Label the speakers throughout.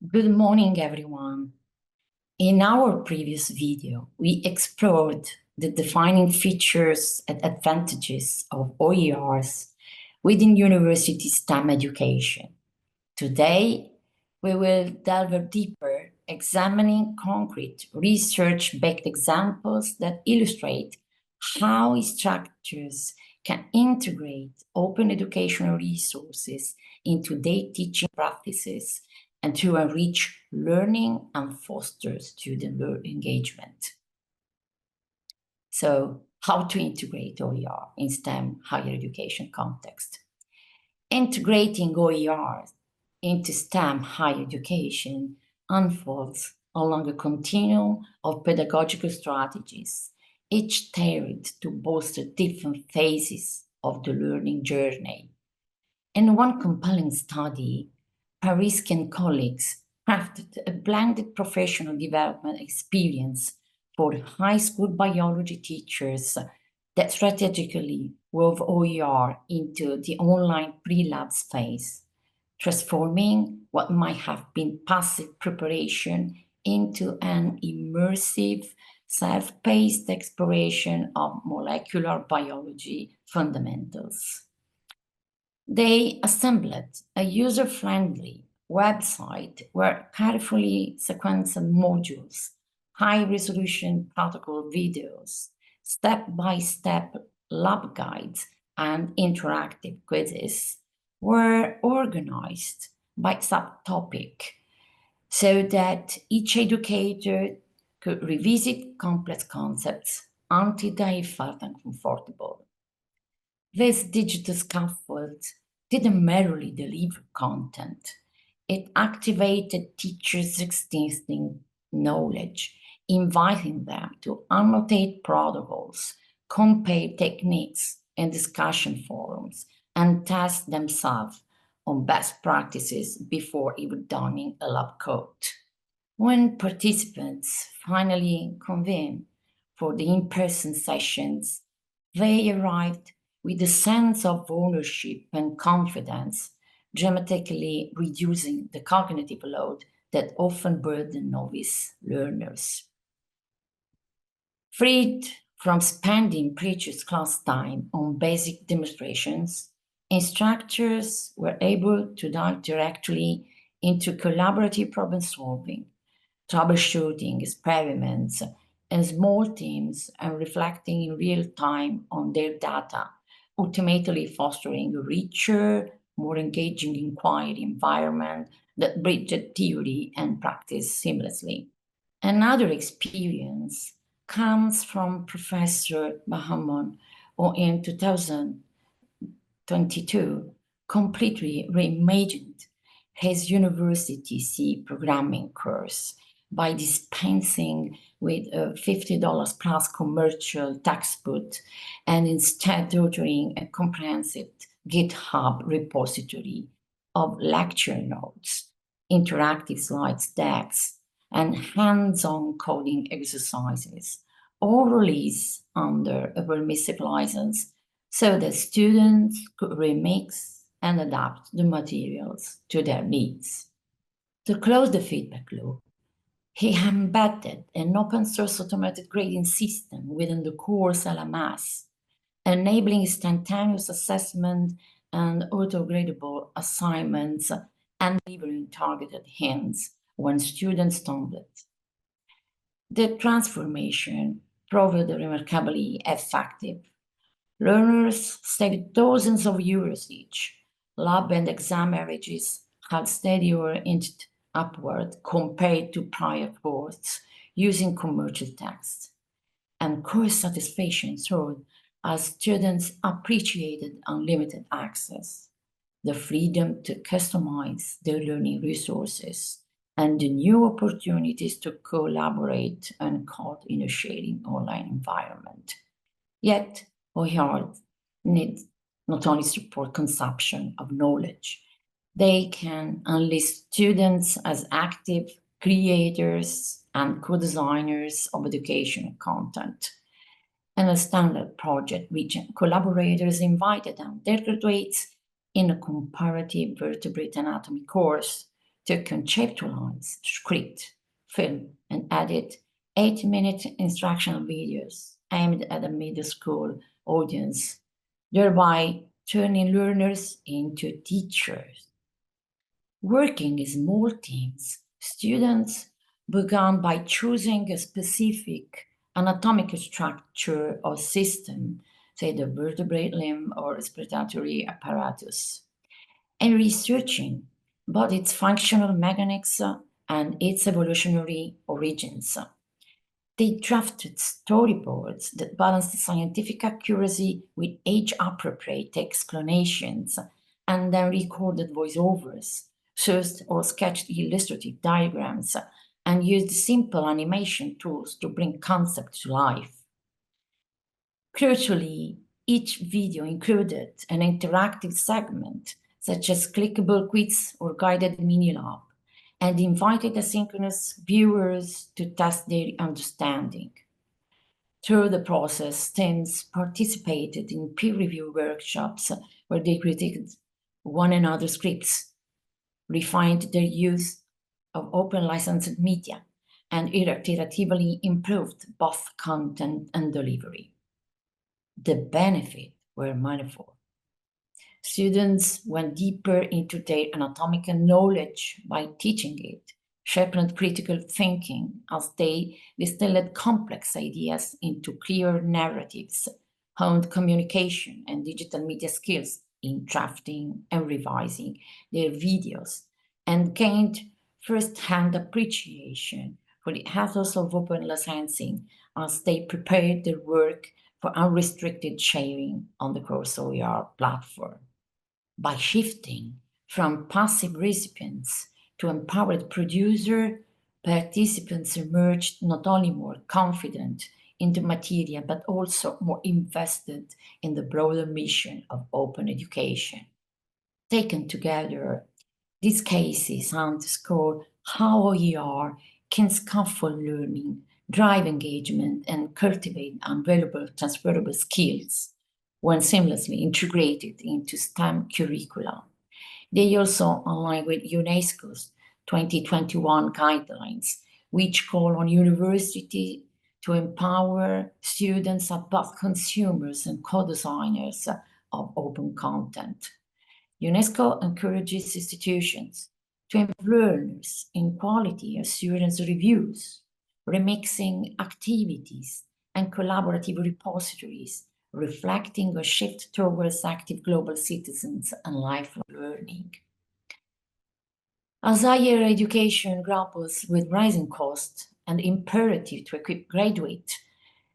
Speaker 1: Good morning, everyone. In our previous video, we explored the defining features and advantages of OERs within university STEM education. Today, we will delve deeper, examining concrete research-backed examples that illustrate how structures can integrate open educational resources into their teaching practices and to enrich learning and foster student engagement. So, how to integrate OER in STEM higher education context? Integrating OERs into STEM higher education unfolds along a continuum of pedagogical strategies, each tailored to bolster different phases of the learning journey. In one compelling study, Paris and colleagues crafted a blended professional development experience for high school biology teachers that strategically wove OER into the online pre-lab space, transforming what might have been passive preparation into an immersive, self-paced exploration of molecular biology fundamentals. They assembled a user-friendly website where carefully sequenced modules, high-resolution protocol videos, step-by-step lab guides, and interactive quizzes were organized by subtopic so that each educator could revisit complex concepts until they felt uncomfortable. This digital scaffold didn't merely deliver content, it activated teachers' existing knowledge, inviting them to annotate protocols, compare techniques in discussion forums, and test themselves on best practices before even donning a lab coat. When participants finally convened for the in-person sessions, they arrived with a sense of ownership and confidence, dramatically reducing the cognitive load that often burdened novice learners. Freed from spending precious class time on basic demonstrations, instructors were able to dive directly into collaborative problem solving, troubleshooting experiments in small teams, and reflecting in real time on their data, ultimately fostering a richer, more engaging inquiry environment that bridged theory and practice seamlessly. Another experience comes from Professor Bahamon, who in 2022 completely reimagined his University C programming course by dispensing with a $50 plus commercial textbook and instead ordering a comprehensive GitHub repository of lecture notes, interactive slides decks, and hands-on coding exercises, all released under a permissive license so that students could remix and adapt the materials to their needs. To close the feedback loop, he embedded an open source automated grading system within the course LMS, enabling instantaneous assessment and auto-gradable assignments and delivering targeted hints when students stumbled. The transformation proved remarkably effective. Learners saved dozens of euros each. Lab and exam averages had steady or inched upward compared to prior courses using commercial text. And course satisfaction soared as students appreciated unlimited access, the freedom to customize their learning resources, and the new opportunities to collaborate and code in a sharing online environment. Yet, OER need not only support consumption of knowledge, they can enlist students as active creators and co-designers of educational content. In a standard project, which collaborators invited their graduates in a comparative vertebrate anatomy course to conceptualize, script, film, and edit 8-minute instructional videos aimed at a middle school audience, thereby turning learners into teachers. Working in small teams, students began by choosing a specific anatomical structure or system, say the vertebrate limb or respiratory apparatus, and researching about its functional mechanics and its evolutionary origins. They drafted storyboards that balanced scientific accuracy with age-appropriate explanations, and then recorded voiceovers, searched or sketched illustrative diagrams, and used simple animation tools to bring concepts to life. Crucially, each video included an interactive segment, such as clickable quiz or guided mini-lab, and invited asynchronous viewers to test their understanding. Through the process, teams participated in peer review workshops where they critiqued one another's scripts, refined their use of open licensed media, and iteratively improved both content and delivery. The benefits were manifold. Students went deeper into their anatomical knowledge by teaching it, sharpened critical thinking as they distilled complex ideas into clear narratives, honed communication and digital media skills in drafting and revising their videos, and gained first-hand appreciation for the ethos of open licensing as they prepared their work for unrestricted sharing on the course OER platform. By shifting from passive recipients to empowered producer, participants emerged not only more confident in the material, but also more invested in the broader mission of open education. Taken together, these cases underscore how OER can scaffold learning, drive engagement, and cultivate invaluable transferable skills when seamlessly integrated into STEM curricula. They also align with UNESCO's 2021 guidelines, which call on universities to empower students as both consumers and co-designers of open content. UNESCO encourages institutions to involve learners in quality assurance reviews, remixing activities, and collaborative repositories, reflecting a shift towards active global citizens and lifelong learning. As higher education grapples with rising costs and imperative to equip graduates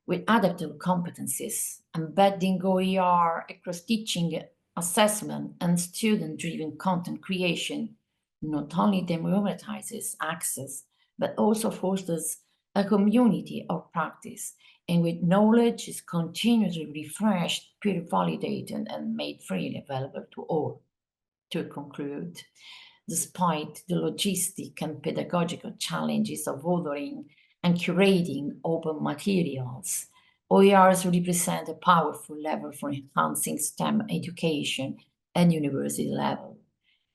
Speaker 1: with adaptable competencies, embedding OER across teaching, assessment, and student-driven content creation not only democratizes access, but also fosters a community of practice in which knowledge is continuously refreshed, peer-validated, and made freely available to all. To conclude, despite the logistic and pedagogical challenges of authoring and curating open materials, OERs represent a powerful lever for enhancing STEM education at university level,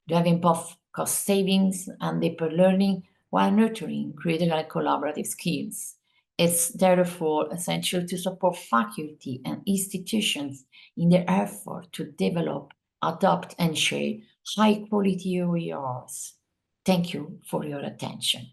Speaker 1: driving both cost savings and deeper learning while nurturing critical collaborative skills. It's therefore essential to support faculty and institutions in their effort to develop, adopt, and share high-quality OERs. Thank you for your attention.